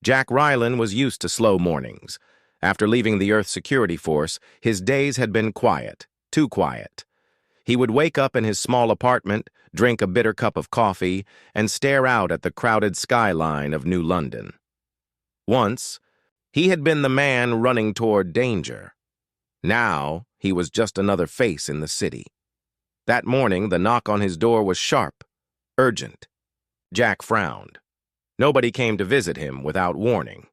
Jack Rylan was used to slow mornings. After leaving the Earth Security Force, his days had been quiet, too quiet. He would wake up in his small apartment, drink a bitter cup of coffee, and stare out at the crowded skyline of New London. Once, he had been the man running toward danger. Now, he was just another face in the city. That morning, the knock on his door was sharp, urgent. Jack frowned. Nobody came to visit him without warning.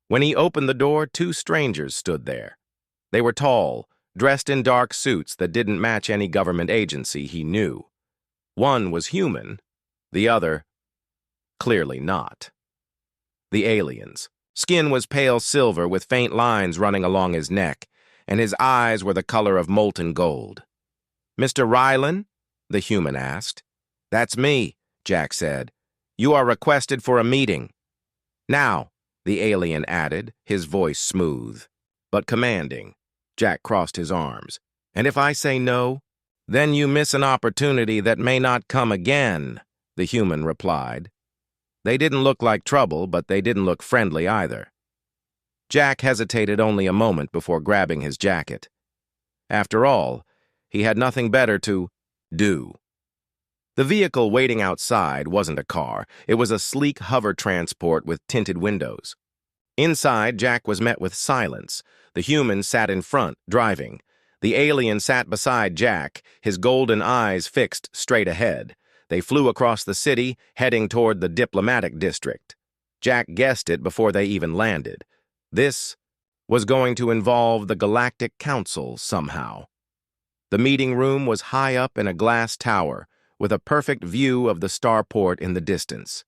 When he opened the door, two strangers stood there. They were tall, dressed in dark suits that didn't match any government agency he knew. One was human, the other, clearly not. The aliens. Skin was pale silver with faint lines running along his neck, and his eyes were the color of molten gold. "Mr. Rylan?" the human asked. "That's me," Jack said. "You are requested for a meeting." "Now," the alien added, his voice smooth, but commanding. Jack crossed his arms. "And if I say no, then you miss an opportunity that may not come again," the human replied. They didn't look like trouble, but they didn't look friendly either. Jack hesitated only a moment before grabbing his jacket. After all, he had nothing better to do. The vehicle waiting outside wasn't a car. It was a sleek hover transport with tinted windows. Inside, Jack was met with silence. The human sat in front, driving. The alien sat beside Jack, his golden eyes fixed straight ahead. They flew across the city, heading toward the diplomatic district. Jack guessed it before they even landed. This was going to involve the Galactic Council somehow. The meeting room was high up in a glass tower, with a perfect view of the starport in the distance.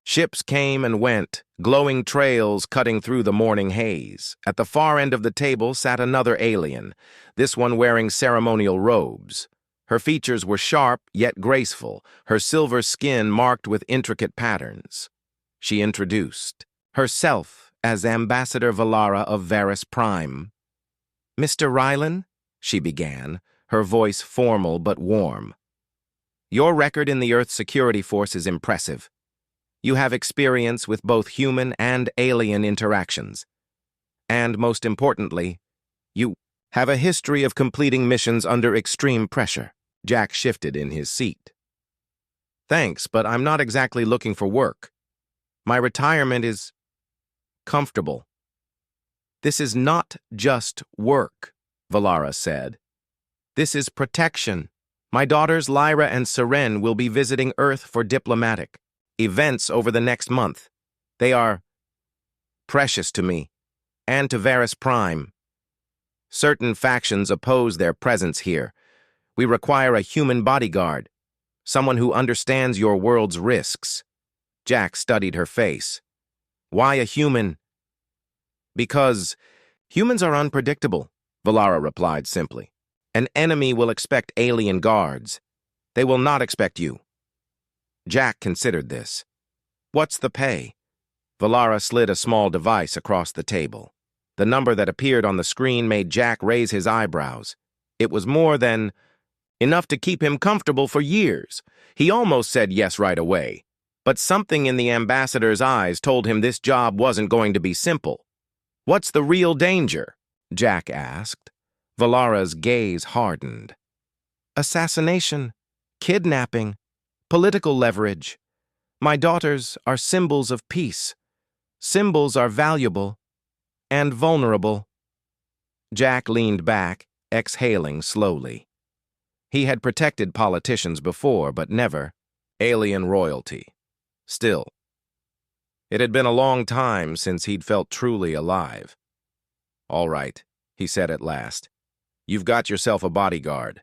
Ships came and went, glowing trails cutting through the morning haze. At the far end of the table sat another alien, this one wearing ceremonial robes. Her features were sharp yet graceful, her silver skin marked with intricate patterns. She introduced herself as Ambassador Valara of Varus Prime. "Mr. Rylan," she began, her voice formal but warm. "Your record in the Earth Security Force is impressive. You have experience with both human and alien interactions. And most importantly, you have a history of completing missions under extreme pressure." Jack shifted in his seat. "Thanks, but I'm not exactly looking for work. My retirement is comfortable." "This is not just work," Valara said. "This is protection. My daughters Lyra and Seren will be visiting Earth for diplomatic events over the next month. They are precious to me, and to Varus Prime. Certain factions oppose their presence here. We require a human bodyguard, someone who understands your world's risks." Jack studied her face. "Why a human?" "Because humans are unpredictable," Valara replied simply. "An enemy will expect alien guards. They will not expect you." Jack considered this. "What's the pay?" Valara slid a small device across the table. The number that appeared on the screen made Jack raise his eyebrows. It was more than enough to keep him comfortable for years. He almost said yes right away, but something in the ambassador's eyes told him this job wasn't going to be simple. "What's the real danger?" Jack asked. Valara's gaze hardened. "Assassination, kidnapping, political leverage. My daughters are symbols of peace. Symbols are valuable and vulnerable." Jack leaned back, exhaling slowly. He had protected politicians before, but never alien royalty. Still, it had been a long time since he'd felt truly alive. "All right," he said at last. "You've got yourself a bodyguard."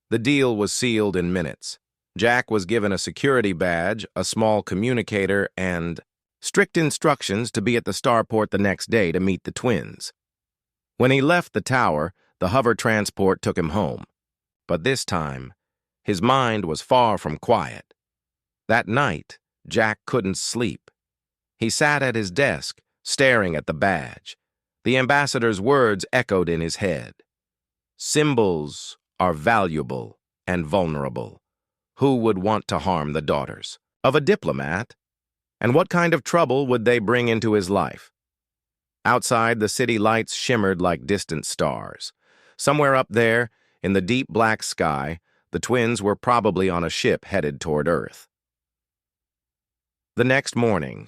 The deal was sealed in minutes. Jack was given a security badge, a small communicator, and strict instructions to be at the starport the next day to meet the twins. When he left the tower, the hover transport took him home. But this time, his mind was far from quiet. That night, Jack couldn't sleep. He sat at his desk, staring at the badge. The ambassador's words echoed in his head. "Symbols are valuable and vulnerable. Who would want to harm the daughters of a diplomat?" And what kind of trouble would they bring into his life? Outside, the city lights shimmered like distant stars. Somewhere up there, in the deep black sky, the twins were probably on a ship headed toward Earth. The next morning,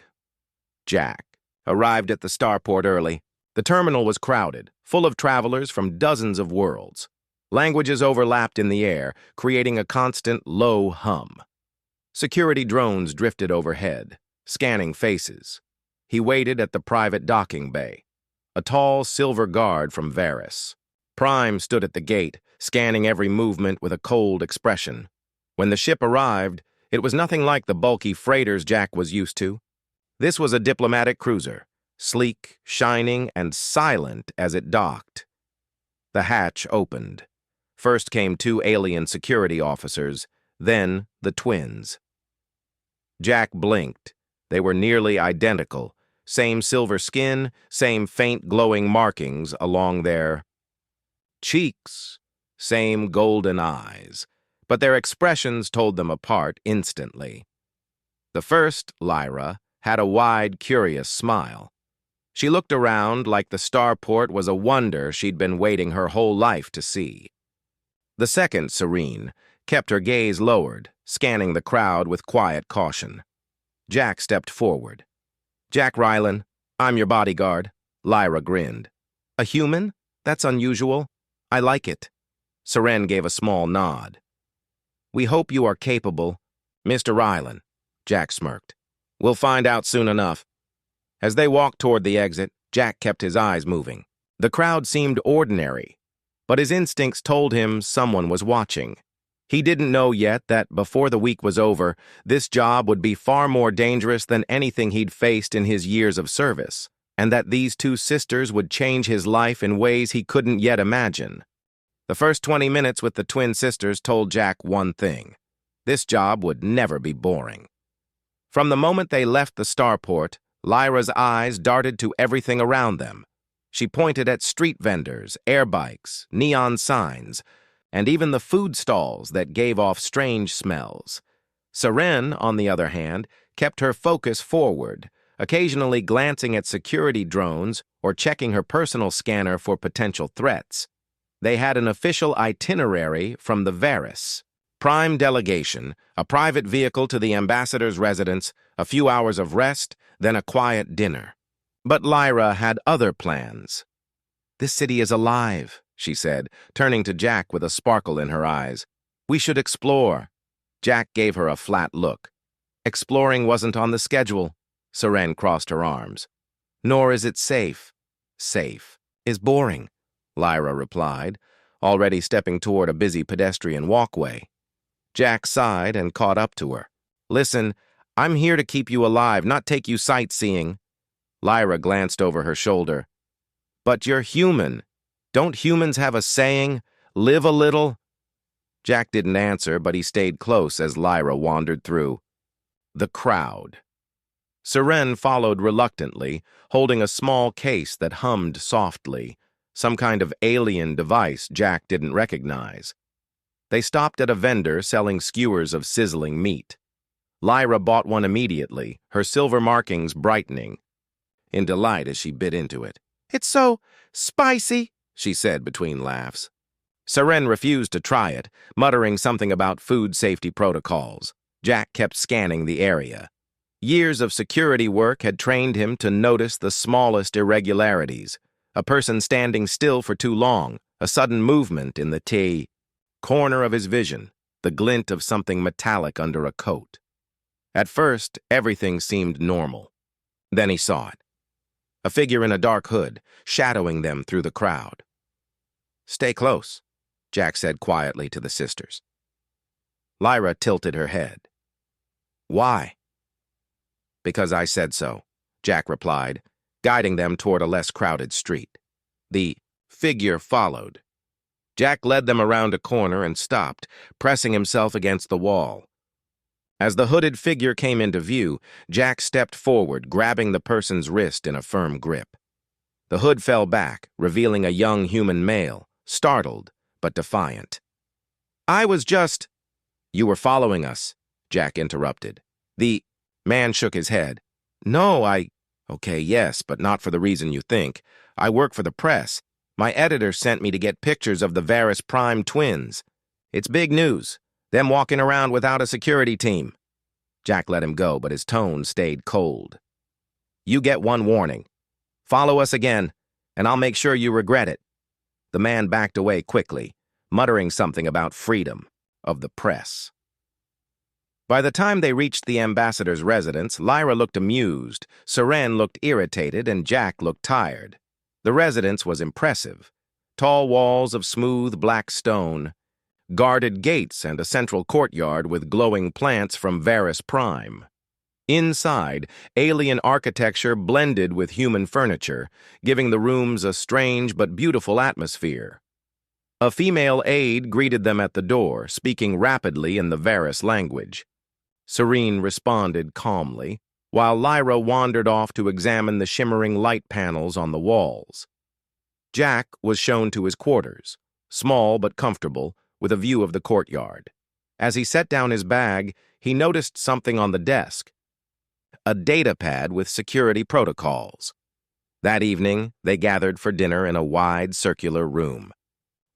Jack arrived at the starport early. The terminal was crowded, full of travelers from dozens of worlds. Languages overlapped in the air, creating a constant low hum. Security drones drifted overhead, scanning faces. He waited at the private docking bay. A tall silver guard from Varys. Prime stood at the gate, scanning every movement with a cold expression. When the ship arrived, it was nothing like the bulky freighters Jack was used to. This was a diplomatic cruiser, sleek, shining, and silent as it docked. The hatch opened. First came two alien security officers, then the twins. Jack blinked. They were nearly identical. Same silver skin, same faint glowing markings along their cheeks, same golden eyes, but their expressions told them apart instantly. The first, Lyra, had a wide, curious smile. She looked around like the starport was a wonder she'd been waiting her whole life to see. The second, Serene, kept her gaze lowered, scanning the crowd with quiet caution. Jack stepped forward. "Jack Rylan, I'm your bodyguard." Lyra grinned. "A human? That's unusual. I like it." Seren gave a small nod. "We hope you are capable." "Mr. Rylan," Jack smirked. "We'll find out soon enough." As they walked toward the exit, Jack kept his eyes moving. The crowd seemed ordinary, but his instincts told him someone was watching. He didn't know yet that before the week was over, this job would be far more dangerous than anything he'd faced in his years of service, and that these two sisters would change his life in ways he couldn't yet imagine. The first 20 minutes with the twin sisters told Jack one thing: this job would never be boring. From the moment they left the starport, Lyra's eyes darted to everything around them. She pointed at street vendors, air bikes, neon signs, and even the food stalls that gave off strange smells. Seren, on the other hand, kept her focus forward, occasionally glancing at security drones or checking her personal scanner for potential threats. They had an official itinerary from the Varys. Prime delegation, a private vehicle to the ambassador's residence, a few hours of rest, then a quiet dinner. But Lyra had other plans. "This city is alive," she said, turning to Jack with a sparkle in her eyes. "We should explore." Jack gave her a flat look. "Exploring wasn't on the schedule." Seren crossed her arms. "Nor is it safe." "Safe is boring," Lyra replied, already stepping toward a busy pedestrian walkway. Jack sighed and caught up to her. "Listen, I'm here to keep you alive, not take you sightseeing." Lyra glanced over her shoulder. "But you're human. Don't humans have a saying, 'Live a little'?" Jack didn't answer, but he stayed close as Lyra wandered through the crowd. Seren followed reluctantly, holding a small case that hummed softly, some kind of alien device Jack didn't recognize. They stopped at a vendor selling skewers of sizzling meat. Lyra bought one immediately, her silver markings brightening in delight as she bit into it. "It's so spicy," she said between laughs. Seren refused to try it, muttering something about food safety protocols. Jack kept scanning the area. Years of security work had trained him to notice the smallest irregularities. A person standing still for too long, a sudden movement in the corner of his vision, the glint of something metallic under a coat. At first, everything seemed normal. Then he saw it. A figure in a dark hood, shadowing them through the crowd. "Stay close," Jack said quietly to the sisters. Lyra tilted her head. "Why?" "Because I said so," Jack replied, guiding them toward a less crowded street. The figure followed. Jack led them around a corner and stopped, pressing himself against the wall. As the hooded figure came into view, Jack stepped forward, grabbing the person's wrist in a firm grip. The hood fell back, revealing a young human male, startled but defiant. "I was just—" "You were following us," Jack interrupted. "The Man shook his head. No, Okay, yes, but not for the reason you think. I work for the press. My editor sent me to get pictures of the Varus Prime twins. It's big news. Them walking around without a security team. Jack let him go, but his tone stayed cold. You get one warning. Follow us again, and I'll make sure you regret it. The man backed away quickly, muttering something about freedom of the press. By the time they reached the ambassador's residence, Lyra looked amused, Seren looked irritated, and Jack looked tired. The residence was impressive. Tall walls of smooth black stone, guarded gates, and a central courtyard with glowing plants from Varus Prime. Inside, alien architecture blended with human furniture, giving the rooms a strange but beautiful atmosphere. A female aide greeted them at the door, speaking rapidly in the Varus language. Serene responded calmly, while Lyra wandered off to examine the shimmering light panels on the walls. Jack was shown to his quarters, small but comfortable, with a view of the courtyard. As he set down his bag, he noticed something on the desk. A data pad with security protocols. That evening, they gathered for dinner in a wide, circular room.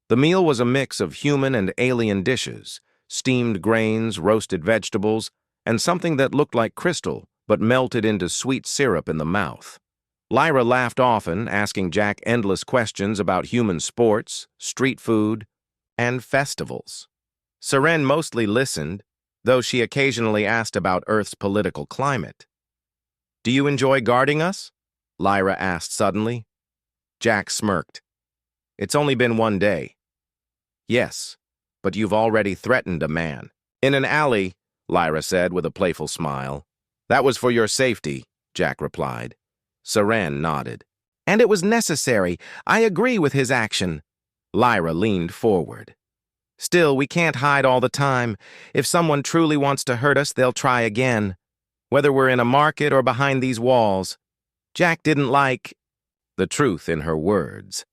The meal was a mix of human and alien dishes, steamed grains, roasted vegetables, and something that looked like crystal but melted into sweet syrup in the mouth. Lyra laughed often, asking Jack endless questions about human sports, street food, and festivals. Seren mostly listened, though she occasionally asked about Earth's political climate. Do you enjoy guarding us? Lyra asked suddenly. Jack smirked. It's only been one day. Yes, but you've already threatened a man. In an alley, Lyra said with a playful smile. That was for your safety, Jack replied. Seren nodded. And it was necessary. I agree with his action. Lyra leaned forward. Still, we can't hide all the time. If someone truly wants to hurt us, they'll try again. Whether we're in a market or behind these walls. Jack didn't like the truth in her words.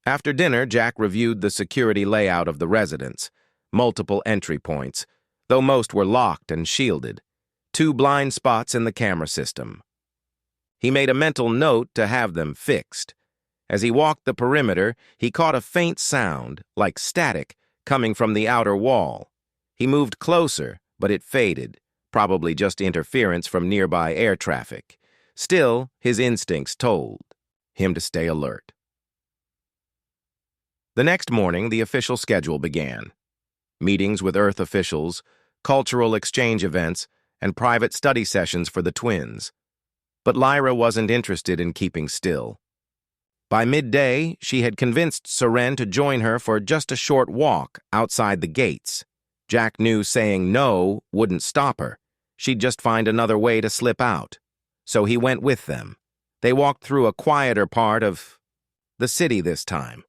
After dinner, Jack reviewed the security layout of the residence. Multiple entry points, though most were locked and shielded. 2 blind spots in the camera system. He made a mental note to have them fixed. As he walked the perimeter, he caught a faint sound, like static, coming from the outer wall. He moved closer, but it faded, probably just interference from nearby air traffic. Still, his instincts told him to stay alert. The next morning, the official schedule began. Meetings with Earth officials, cultural exchange events, and private study sessions for the twins. But Lyra wasn't interested in keeping still. By midday, she had convinced Seren to join her for just a short walk outside the gates. Jack knew saying no wouldn't stop her. She'd just find another way to slip out. So he went with them. They walked through a quieter part of the city this time.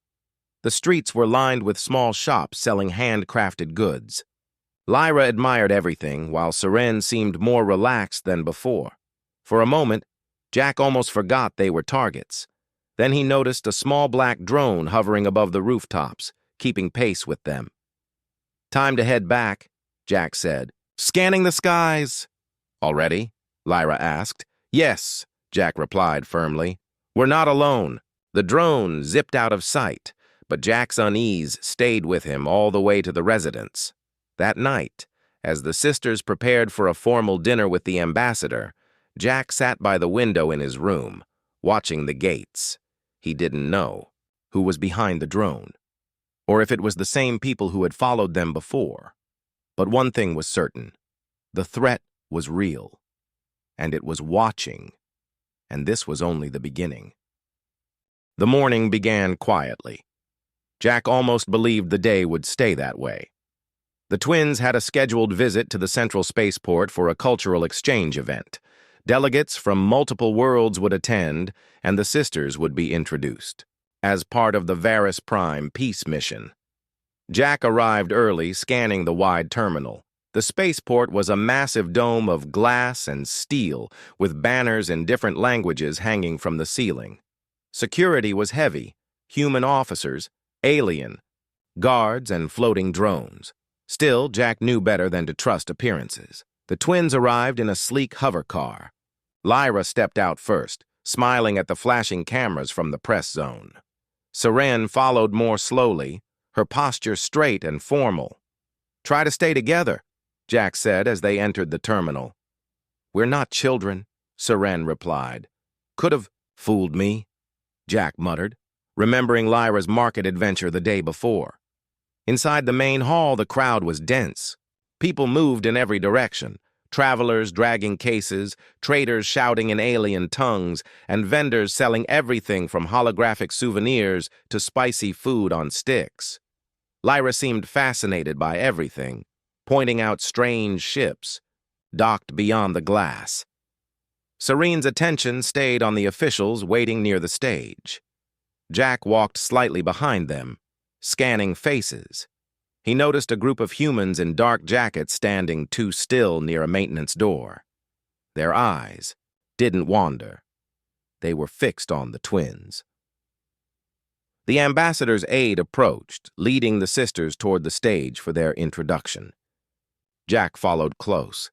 The streets were lined with small shops selling handcrafted goods. Lyra admired everything, while Seren seemed more relaxed than before. For a moment, Jack almost forgot they were targets. Then he noticed a small black drone hovering above the rooftops, keeping pace with them. Time to head back, Jack said. Scanning the skies. Already? Lyra asked. Yes, Jack replied firmly. We're not alone. The drone zipped out of sight, but Jack's unease stayed with him all the way to the residence. That night, as the sisters prepared for a formal dinner with the ambassador, Jack sat by the window in his room, watching the gates. He didn't know who was behind the drone, or if it was the same people who had followed them before. But one thing was certain. The threat was real, and it was watching, and this was only the beginning. The morning began quietly. Jack almost believed the day would stay that way. The twins had a scheduled visit to the central spaceport for a cultural exchange event. Delegates from multiple worlds would attend, and the sisters would be introduced, as part of the Varus Prime peace mission. Jack arrived early, scanning the wide terminal. The spaceport was a massive dome of glass and steel, with banners in different languages hanging from the ceiling. Security was heavy: human officers, alien, guards, and floating drones. Still, Jack knew better than to trust appearances. The twins arrived in a sleek hover car. Lyra stepped out first, smiling at the flashing cameras from the press zone. Seren followed more slowly, her posture straight and formal. "Try to stay together," Jack said as they entered the terminal. "We're not children," Seren replied. "Could have fooled me," Jack muttered, remembering Lyra's market adventure the day before. Inside the main hall, the crowd was dense. People moved in every direction, travelers dragging cases, traders shouting in alien tongues, and vendors selling everything from holographic souvenirs to spicy food on sticks. Lyra seemed fascinated by everything, pointing out strange ships, docked beyond the glass. Serene's attention stayed on the officials waiting near the stage. Jack walked slightly behind them, scanning faces. He noticed a group of humans in dark jackets standing too still near a maintenance door. Their eyes didn't wander. They were fixed on the twins. The ambassador's aide approached, leading the sisters toward the stage for their introduction. Jack followed close.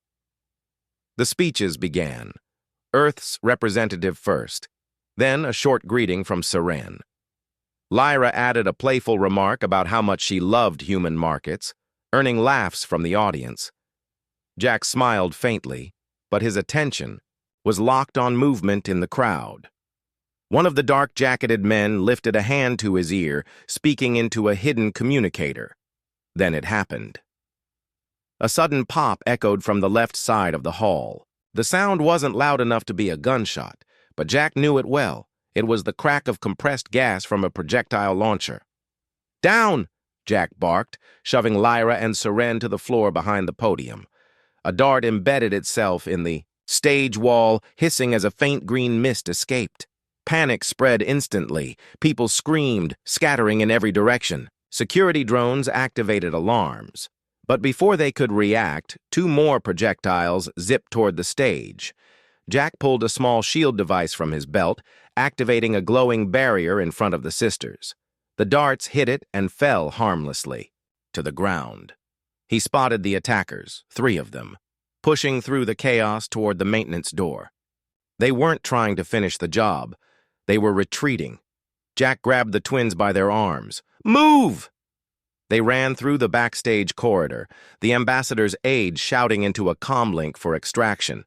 The speeches began. Earth's representative first, then a short greeting from Seren. Lyra added a playful remark about how much she loved human markets, earning laughs from the audience. Jack smiled faintly, but his attention was locked on movement in the crowd. One of the dark-jacketed men lifted a hand to his ear, speaking into a hidden communicator. Then it happened. A sudden pop echoed from the left side of the hall. The sound wasn't loud enough to be a gunshot, but Jack knew it well. It was the crack of compressed gas from a projectile launcher. "Down!" Jack barked, shoving Lyra and Seren to the floor behind the podium. A dart embedded itself in the stage wall, hissing as a faint green mist escaped. Panic spread instantly. People screamed, scattering in every direction. Security drones activated alarms. But before they could react, two more projectiles zipped toward the stage. Jack pulled a small shield device from his belt, activating a glowing barrier in front of the sisters. The darts hit it and fell harmlessly to the ground. He spotted the attackers, 3 of them, pushing through the chaos toward the maintenance door. They weren't trying to finish the job. They were retreating. Jack grabbed the twins by their arms. "Move!" They ran through the backstage corridor, the ambassador's aide shouting into a comlink for extraction.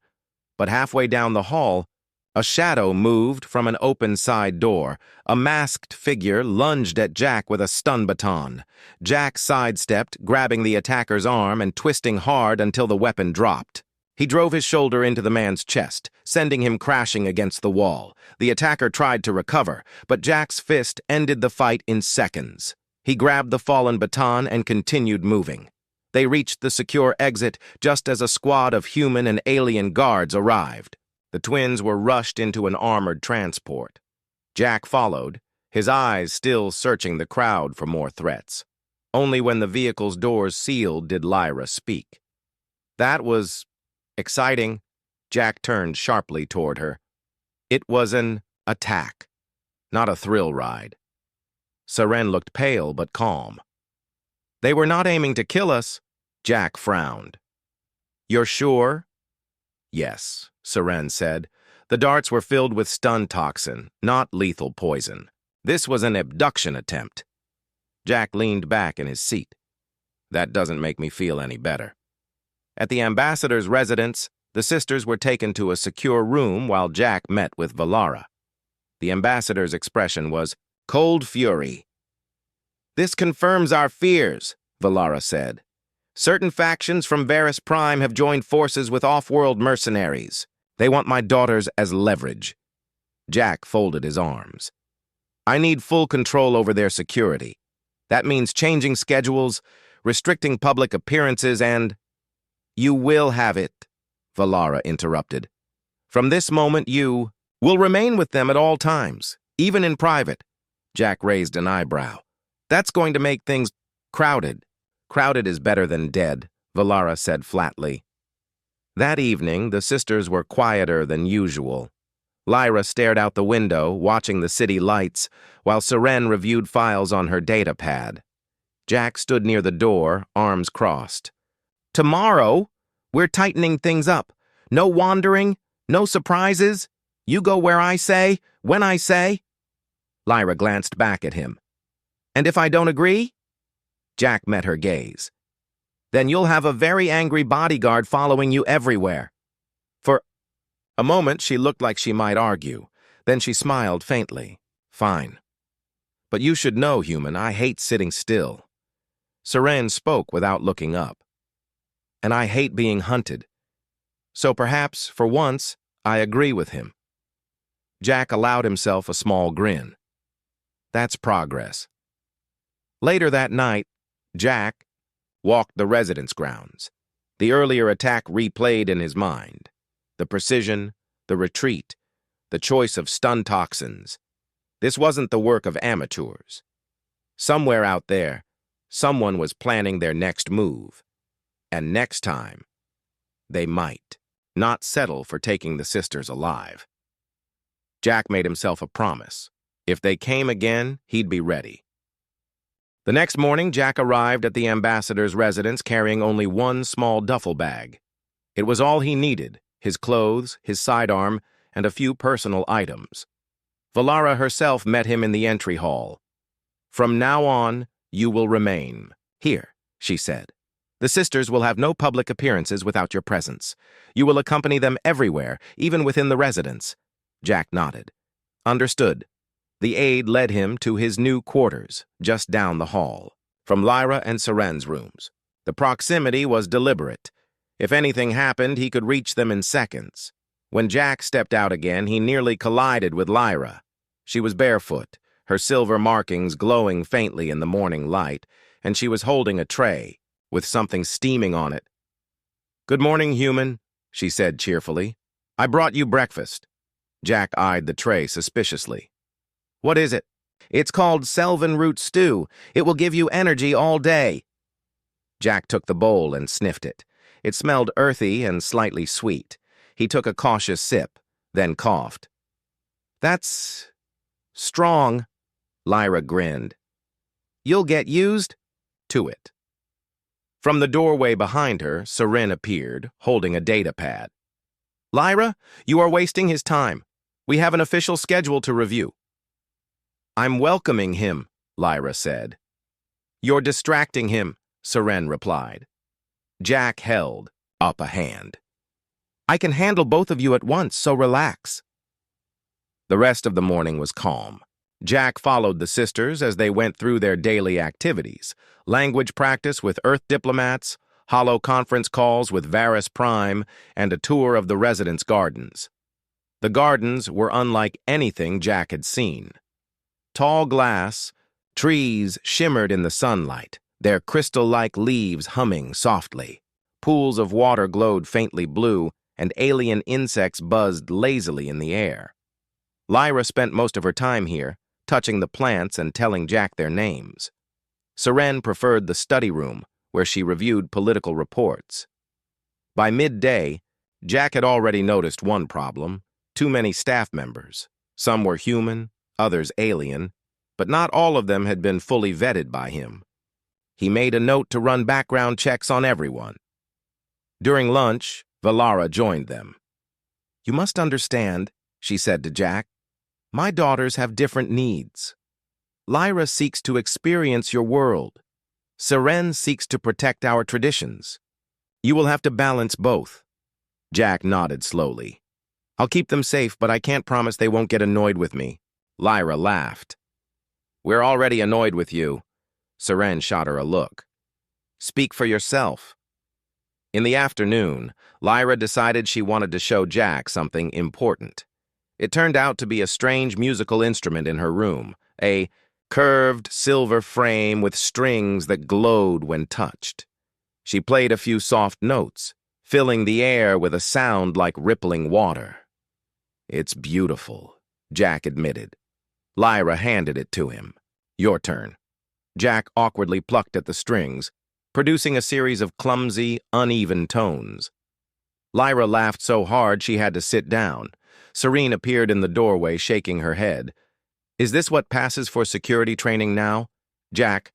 But halfway down the hall, a shadow moved from an open side door. A masked figure lunged at Jack with a stun baton. Jack sidestepped, grabbing the attacker's arm and twisting hard until the weapon dropped. He drove his shoulder into the man's chest, sending him crashing against the wall. The attacker tried to recover, but Jack's fist ended the fight in seconds. He grabbed the fallen baton and continued moving. They reached the secure exit just as a squad of human and alien guards arrived. The twins were rushed into an armored transport. Jack followed, his eyes still searching the crowd for more threats. Only when the vehicle's doors sealed did Lyra speak. "That was exciting." Jack turned sharply toward her. "It was an attack, not a thrill ride." Seren looked pale but calm. "They were not aiming to kill us." Jack frowned. "You're sure?" "Yes," Seren said. "The darts were filled with stun toxin, not lethal poison. This was an abduction attempt." Jack leaned back in his seat. "That doesn't make me feel any better." At the ambassador's residence, the sisters were taken to a secure room while Jack met with Valara. The ambassador's expression was cold fury. "This confirms our fears," Valara said. "Certain factions from Varus Prime have joined forces with off-world mercenaries. They want my daughters as leverage." Jack folded his arms. "I need full control over their security. That means changing schedules, restricting public appearances, and—" "You will have it," Valara interrupted. "From this moment, you will remain with them at all times, even in private." Jack raised an eyebrow. "That's going to make things crowded." "Crowded is better than dead," Valara said flatly. That evening, the sisters were quieter than usual. Lyra stared out the window, watching the city lights, while Seren reviewed files on her data pad. Jack stood near the door, arms crossed. "Tomorrow, We're tightening things up. No wandering, no surprises. You go where I say, when I say." Lyra glanced back at him. "And if I don't agree?" Jack met her gaze. "Then you'll have a very angry bodyguard following you everywhere." For a moment, she looked like she might argue. Then she smiled faintly. "Fine. But you should know, human, I hate sitting still." Seren spoke without looking up. "And I hate being hunted. So perhaps, for once, I agree with him." Jack allowed himself a small grin. That's progress. Later that night, Jack walked the residence grounds. The earlier attack replayed in his mind. The precision, the retreat, the choice of stun toxins. This wasn't the work of amateurs. Somewhere out there, someone was planning their next move. And next time, they might not settle for taking the sisters alive. Jack made himself a promise. If they came again, he'd be ready. The next morning, Jack arrived at the ambassador's residence carrying only one small duffel bag. It was all he needed: his clothes, his sidearm, and a few personal items. Valara herself met him in the entry hall. "From now on, you will remain here," she said. "The sisters will have no public appearances without your presence. You will accompany them everywhere, even within the residence." Jack nodded. "Understood." The aide led him to his new quarters, just down the hall, from Lyra and Seren's rooms. The proximity was deliberate. If anything happened, he could reach them in seconds. When Jack stepped out again, he nearly collided with Lyra. She was barefoot, her silver markings glowing faintly in the morning light, and she was holding a tray with something steaming on it. "Good morning, human," she said cheerfully. "I brought you breakfast." Jack eyed the tray suspiciously. "What is it?" "It's called Selvan root stew. It will give you energy all day." Jack took the bowl and sniffed it. It smelled earthy and slightly sweet. He took a cautious sip, then coughed. "That's strong," Lyra grinned. "You'll get used to it." From the doorway behind her, Seren appeared, holding a data pad. "Lyra, you are wasting his time. We have an official schedule to review." "I'm welcoming him," Lyra said. "You're distracting him," Seren replied. Jack held up a hand. "I can handle both of you at once, so relax." The rest of the morning was calm. Jack followed the sisters as they went through their daily activities: language practice with Earth diplomats, holo conference calls with Varus Prime, and a tour of the residence gardens. The gardens were unlike anything Jack had seen. Tall glass, trees shimmered in the sunlight, their crystal-like leaves humming softly. Pools of water glowed faintly blue, and alien insects buzzed lazily in the air. Lyra spent most of her time here, touching the plants and telling Jack their names. Seren preferred the study room, where she reviewed political reports. By midday, Jack had already noticed one problem: too many staff members. Some were human, others alien, but not all of them had been fully vetted by him. He made a note to run background checks on everyone. During lunch, Valara joined them. "You must understand," she said to Jack, "my daughters have different needs. Lyra seeks to experience your world. Seren seeks to protect our traditions. You will have to balance both." Jack nodded slowly. "I'll keep them safe, but I can't promise they won't get annoyed with me." Lyra laughed. "We're already annoyed with you." Seren shot her a look. "Speak for yourself." In the afternoon, Lyra decided she wanted to show Jack something important. It turned out to be a strange musical instrument in her room, a curved silver frame with strings that glowed when touched. She played a few soft notes, filling the air with a sound like rippling water. "It's beautiful," Jack admitted. Lyra handed it to him. "Your turn." Jack awkwardly plucked at the strings, producing a series of clumsy, uneven tones. Lyra laughed so hard she had to sit down. Serene appeared in the doorway, shaking her head. "Is this what passes for security training now?" Jack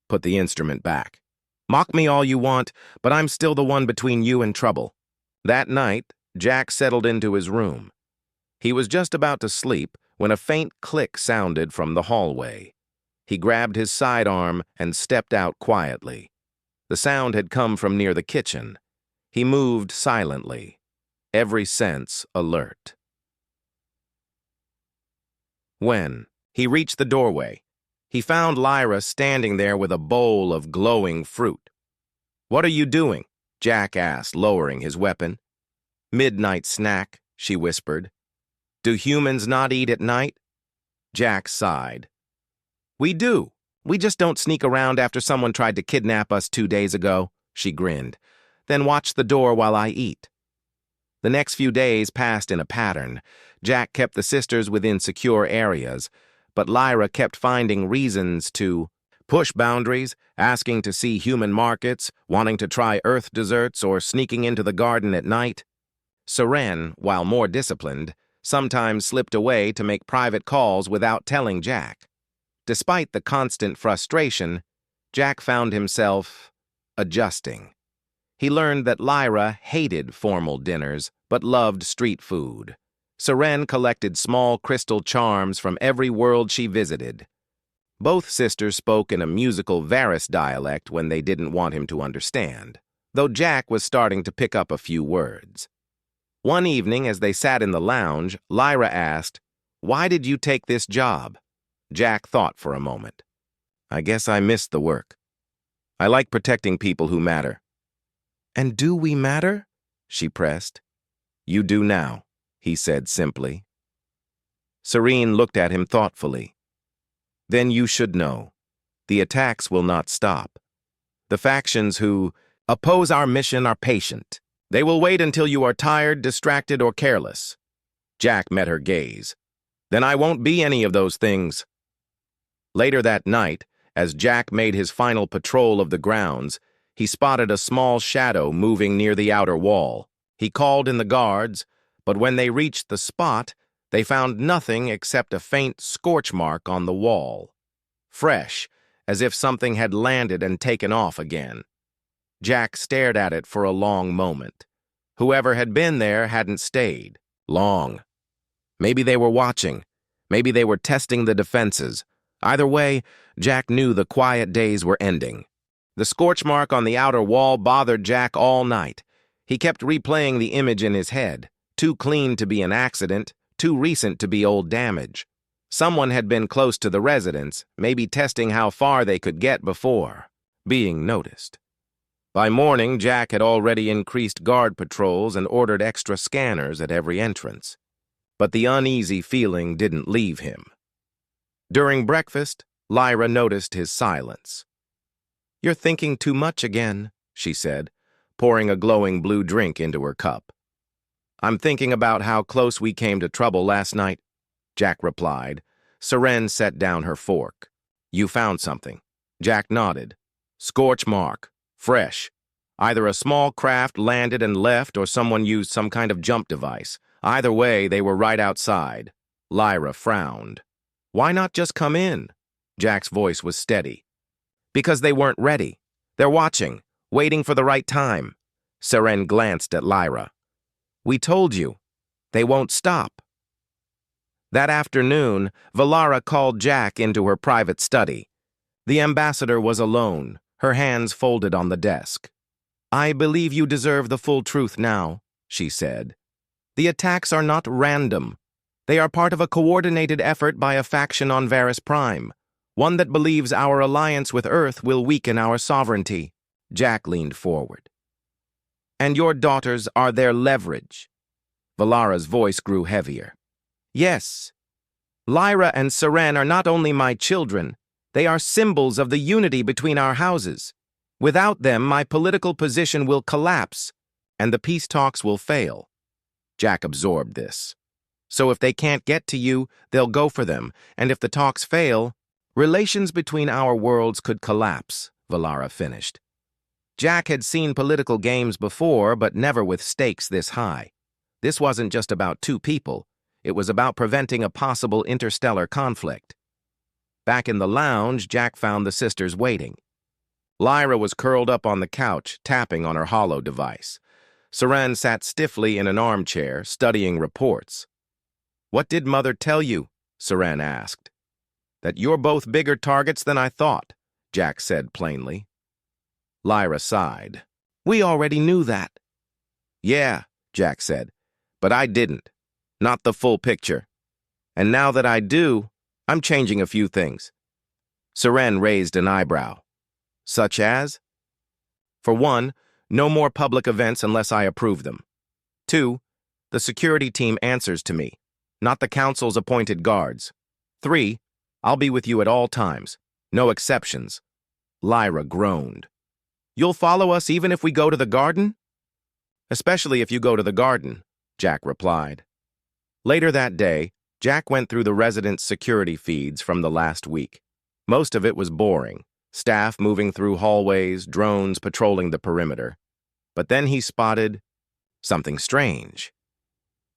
put the instrument back. Mock me all you want, but I'm still the one between you and trouble." That night, Jack settled into his room. He was just about to sleep when a faint click sounded from the hallway. He grabbed his sidearm and stepped out quietly. The sound had come from near the kitchen. He moved silently, every sense alert. When he reached the doorway, he found Lyra standing there with a bowl of glowing fruit. "What are you doing?" Jack asked, lowering his weapon. "Midnight snack," she whispered. "Do humans not eat at night?" Jack sighed. "We do. We just don't sneak around after someone tried to kidnap us 2 days ago," she grinned. "Then watch the door while I eat." The next few days passed in a pattern. Jack kept the sisters within secure areas, but Lyra kept finding reasons to push boundaries, asking to see human markets, wanting to try Earth desserts, or sneaking into the garden at night. Seren, while more disciplined, sometimes slipped away to make private calls without telling Jack. Despite the constant frustration, Jack found himself adjusting. He learned that Lyra hated formal dinners, but loved street food. Seren collected small crystal charms from every world she visited. Both sisters spoke in a musical Varus dialect when they didn't want him to understand, though Jack was starting to pick up a few words. One evening, as they sat in the lounge, Lyra asked, "Why did you take this job?" Jack thought for a moment. "I guess I missed the work. I like protecting people who matter." "And do we matter?" she pressed. "You do now," he said simply. Serene looked at him thoughtfully. "Then you should know. The attacks will not stop. The factions who oppose our mission are patient. They will wait until you are tired, distracted, or careless." Jack met her gaze. "Then I won't be any of those things." Later that night, as Jack made his final patrol of the grounds, he spotted a small shadow moving near the outer wall. He called in the guards, but when they reached the spot, they found nothing except a faint scorch mark on the wall. Fresh, as if something had landed and taken off again. Jack stared at it for a long moment. Whoever had been there hadn't stayed long. Maybe they were watching. Maybe they were testing the defenses. Either way, Jack knew the quiet days were ending. The scorch mark on the outer wall bothered Jack all night. He kept replaying the image in his head. Too clean to be an accident, too recent to be old damage. Someone had been close to the residence, maybe testing how far they could get before being noticed. By morning, Jack had already increased guard patrols and ordered extra scanners at every entrance. But the uneasy feeling didn't leave him. During breakfast, Lyra noticed his silence. "You're thinking too much again," she said, pouring a glowing blue drink into her cup. "I'm thinking about how close we came to trouble last night," Jack replied. Seren set down her fork. "You found something." Jack nodded. "Scorch mark. Fresh. Either a small craft landed and left or someone used some kind of jump device. Either way, they were right outside." Lyra frowned. "Why not just come in?" Jack's voice was steady. "Because they weren't ready. They're watching, waiting for the right time." Seren glanced at Lyra. "We told you. They won't stop." That afternoon, Valara called Jack into her private study. The ambassador was alone, her hands folded on the desk. "I believe you deserve the full truth now," she said. "The attacks are not random. They are part of a coordinated effort by a faction on Varus Prime, one that believes our alliance with Earth will weaken our sovereignty." Jack leaned forward. "And your daughters are their leverage." Valara's voice grew heavier. "Yes. Lyra and Seren are not only my children, they are symbols of the unity between our houses. Without them, my political position will collapse, and the peace talks will fail." Jack absorbed this. "So if they can't get to you, they'll go for them, and if the talks fail, relations between our worlds could collapse," Valara finished. Jack had seen political games before, but never with stakes this high. This wasn't just about two people. It was about preventing a possible interstellar conflict. Back in the lounge, Jack found the sisters waiting. Lyra was curled up on the couch, tapping on her holo device. Seren sat stiffly in an armchair, studying reports. "What did Mother tell you?" Seren asked. "That you're both bigger targets than I thought," Jack said plainly. Lyra sighed. "We already knew that." "Yeah," Jack said, "but I didn't. Not the full picture. And now that I do, I'm changing a few things." Seren raised an eyebrow. "Such as?" "For one, no more public events unless I approve them. 2, the security team answers to me, not the council's appointed guards. 3, I'll be with you at all times. No exceptions." Lyra groaned. "You'll follow us even if we go to the garden?" "Especially if you go to the garden," Jack replied. Later that day, Jack went through the residents' security feeds from the last week. Most of it was boring. Staff moving through hallways, drones patrolling the perimeter. But then he spotted something strange.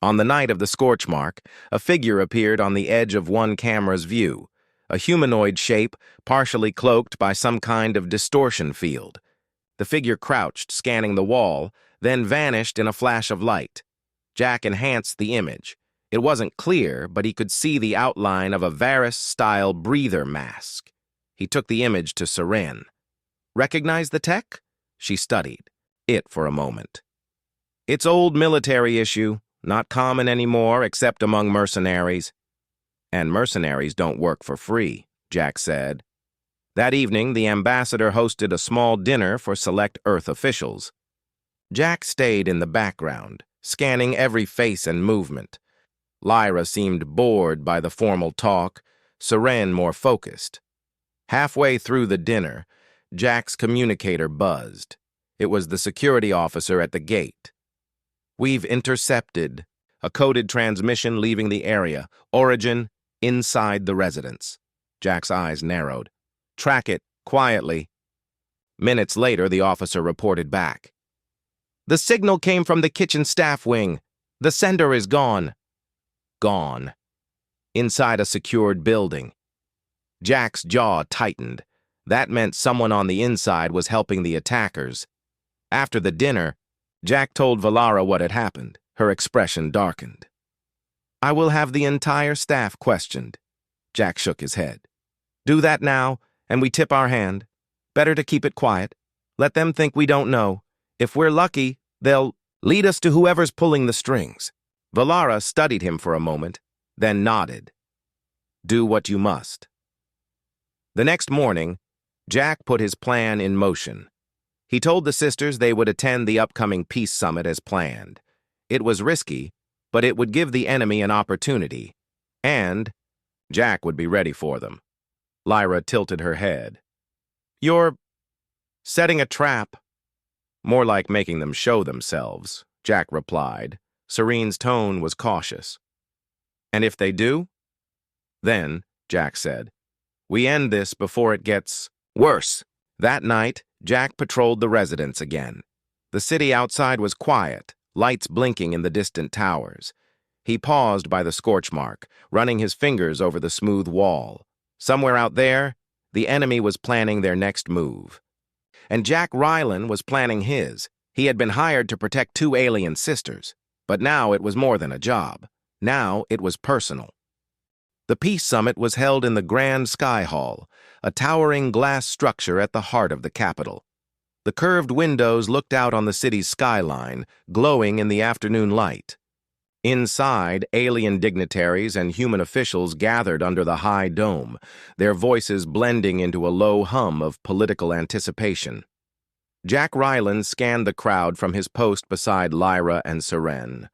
On the night of the scorch mark, a figure appeared on the edge of one camera's view, a humanoid shape partially cloaked by some kind of distortion field. The figure crouched, scanning the wall, then vanished in a flash of light. Jack enhanced the image. It wasn't clear, but he could see the outline of a Varys-style breather mask. He took the image to Seren. "Recognize the tech?" She studied it for a moment. "It's old military issue, not common anymore except among mercenaries." "And mercenaries don't work for free," Jack said. That evening, the ambassador hosted a small dinner for select Earth officials. Jack stayed in the background, scanning every face and movement. Lyra seemed bored by the formal talk, Seren more focused. Halfway through the dinner, Jack's communicator buzzed. It was the security officer at the gate. "We've intercepted a coded transmission leaving the area. Origin, inside the residence." Jack's eyes narrowed. "Track it, quietly." Minutes later, the officer reported back. "The signal came from the kitchen staff wing. The sender is gone." Gone. Inside a secured building. Jack's jaw tightened. That meant someone on the inside was helping the attackers. After the dinner, Jack told Valara what had happened. Her expression darkened. "I will have the entire staff questioned." Jack shook his head. "Do that now, and we tip our hand. Better to keep it quiet. Let them think we don't know. If we're lucky, they'll lead us to whoever's pulling the strings." Valara studied him for a moment, then nodded. "Do what you must." The next morning, Jack put his plan in motion. He told the sisters they would attend the upcoming peace summit as planned. It was risky, but it would give the enemy an opportunity. And Jack would be ready for them. Lyra tilted her head. "You're setting a trap." "More like making them show themselves," Jack replied. Serene's tone was cautious. "And if they do?" "Then," Jack said, "we end this before it gets worse." That night, Jack patrolled the residence again. The city outside was quiet, lights blinking in the distant towers. He paused by the scorch mark, running his fingers over the smooth wall. Somewhere out there, the enemy was planning their next move. And Jack Rylan was planning his. He had been hired to protect 2 alien sisters. But now it was more than a job. Now it was personal. The Peace Summit was held in the Grand Sky Hall, a towering glass structure at the heart of the capital. The curved windows looked out on the city's skyline, glowing in the afternoon light. Inside, alien dignitaries and human officials gathered under the high dome, their voices blending into a low hum of political anticipation. Jack Ryland scanned the crowd from his post beside Lyra and Seren.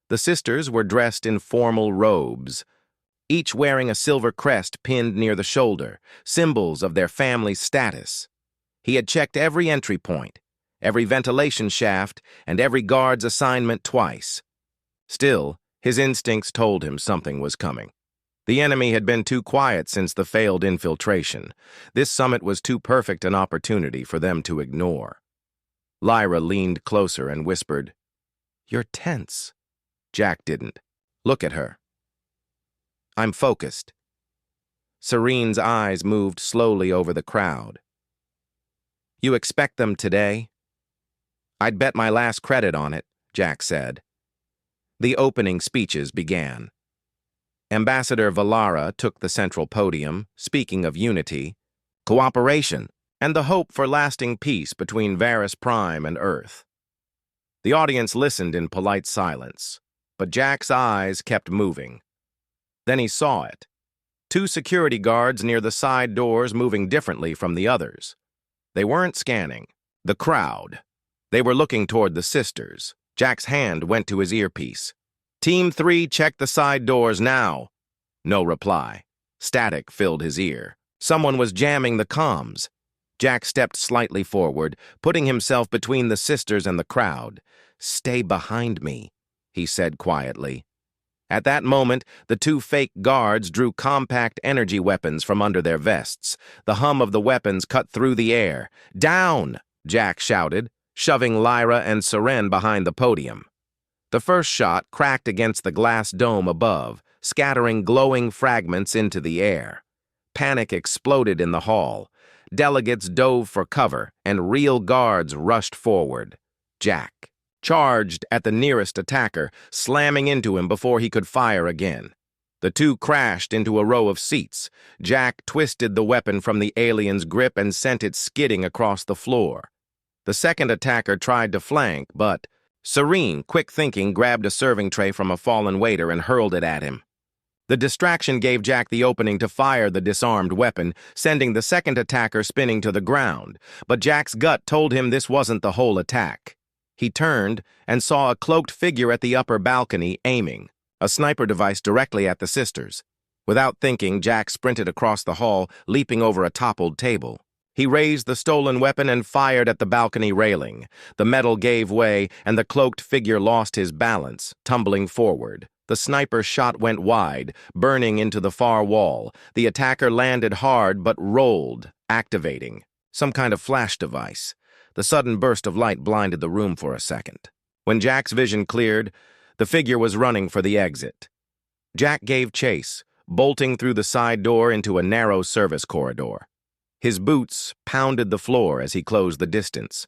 The sisters were dressed in formal robes, each wearing a silver crest pinned near the shoulder, symbols of their family's status. He had checked every entry point, every ventilation shaft, and every guard's assignment twice. Still, his instincts told him something was coming. The enemy had been too quiet since the failed infiltration. This summit was too perfect an opportunity for them to ignore. Lyra leaned closer and whispered, "You're tense." Jack didn't. "Look at her." "I'm focused." Serene's eyes moved slowly over the crowd. You expect them today? I'd bet my last credit on it, Jack said. The opening speeches began. Ambassador Valara took the central podium, speaking of unity, cooperation, and the hope for lasting peace between Varus Prime and Earth. The audience listened in polite silence, but Jack's eyes kept moving. Then he saw it. 2 security guards near the side doors moving differently from the others. They weren't scanning the crowd. They were looking toward the sisters. Jack's hand went to his earpiece. Team 3, check the side doors now. No reply. Static filled his ear. Someone was jamming the comms. Jack stepped slightly forward, putting himself between the sisters and the crowd. Stay behind me, he said quietly. At that moment, the 2 fake guards drew compact energy weapons from under their vests. The hum of the weapons cut through the air. Down, Jack shouted, shoving Lyra and Seren behind the podium. The first shot cracked against the glass dome above, scattering glowing fragments into the air. Panic exploded in the hall. Delegates dove for cover, and real guards rushed forward. Jack charged at the nearest attacker, slamming into him before he could fire again. The 2 crashed into a row of seats. Jack twisted the weapon from the alien's grip and sent it skidding across the floor. The second attacker tried to flank, but Serene, quick thinking, grabbed a serving tray from a fallen waiter and hurled it at him. The distraction gave Jack the opening to fire the disarmed weapon, sending the second attacker spinning to the ground. But Jack's gut told him this wasn't the whole attack. He turned and saw a cloaked figure at the upper balcony aiming, a sniper device directly at the sisters. Without thinking, Jack sprinted across the hall, leaping over a toppled table. He raised the stolen weapon and fired at the balcony railing. The metal gave way, and the cloaked figure lost his balance, tumbling forward. The sniper's shot went wide, burning into the far wall. The attacker landed hard but rolled, activating some kind of flash device. The sudden burst of light blinded the room for a second. When Jack's vision cleared, the figure was running for the exit. Jack gave chase, bolting through the side door into a narrow service corridor. His boots pounded the floor as he closed the distance.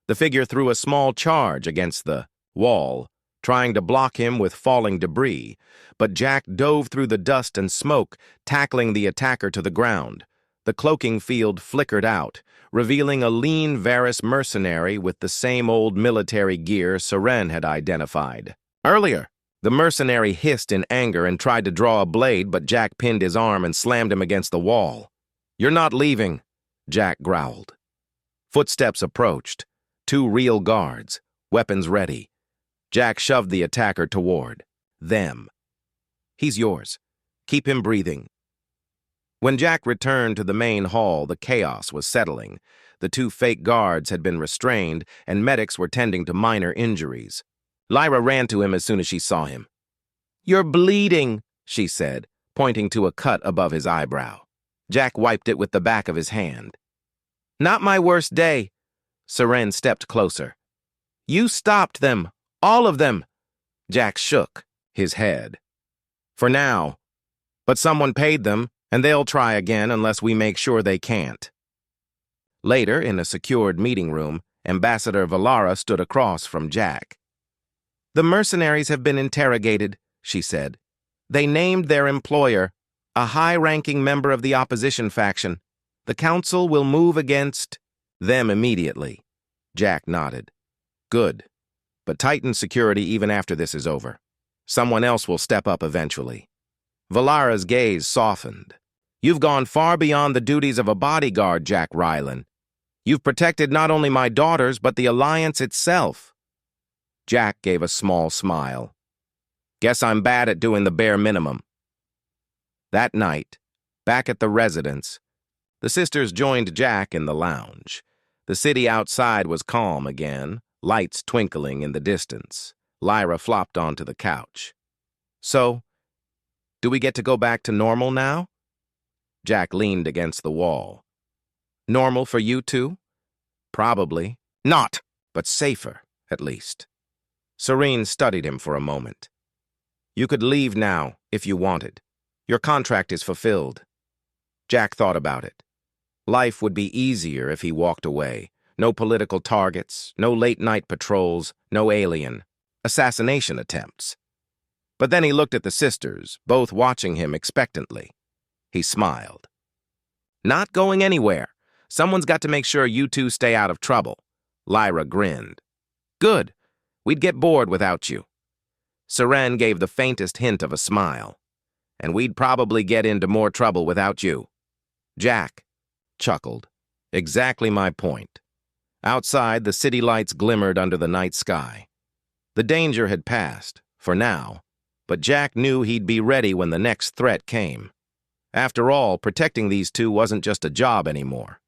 The figure threw a small charge against the wall, trying to block him with falling debris, but Jack dove through the dust and smoke, tackling the attacker to the ground. The cloaking field flickered out, revealing a lean Varus mercenary with the same old military gear Seren had identified. Earlier, the mercenary hissed in anger and tried to draw a blade, but Jack pinned his arm and slammed him against the wall. "You're not leaving," Jack growled. Footsteps approached. 2 real guards, weapons ready. Jack shoved the attacker toward them. "He's yours. Keep him breathing." When Jack returned to the main hall, the chaos was settling. The 2 fake guards had been restrained, and medics were tending to minor injuries. Lyra ran to him as soon as she saw him. "You're bleeding," she said, pointing to a cut above his eyebrow. Jack wiped it with the back of his hand. "Not my worst day." Seren stepped closer. "You stopped them. All of them." Jack shook his head. "For now. But someone paid them, and they'll try again unless we make sure they can't." Later, in a secured meeting room, Ambassador Valara stood across from Jack. "The mercenaries have been interrogated," she said. "They named their employer, a high-ranking member of the opposition faction. The council will move against them immediately." Jack nodded. "Good. But tighten security even after this is over. Someone else will step up eventually." Valara's gaze softened. "You've gone far beyond the duties of a bodyguard, Jack Rylan. You've protected not only my daughters, but the Alliance itself." Jack gave a small smile. "Guess I'm bad at doing the bare minimum." That night, back at the residence, the sisters joined Jack in the lounge. The city outside was calm again, lights twinkling in the distance. Lyra flopped onto the couch. "So, do we get to go back to normal now?" Jack leaned against the wall. "Normal for you too?" "Probably. Not, but safer, at least." Serene studied him for a moment. "You could leave now, if you wanted. Your contract is fulfilled." Jack thought about it. Life would be easier if he walked away, No political targets, no late-night patrols, no alien assassination attempts. But then he looked at the sisters, both watching him expectantly. He smiled. Not going anywhere. Someone's got to make sure you two stay out of trouble. Lyra grinned. Good. We'd get bored without you. Seren gave the faintest hint of a smile. And we'd probably get into more trouble without you. Jack chuckled. Exactly my point. Outside, the city lights glimmered under the night sky. The danger had passed, for now, but Jack knew he'd be ready when the next threat came. After all, protecting these two wasn't just a job anymore.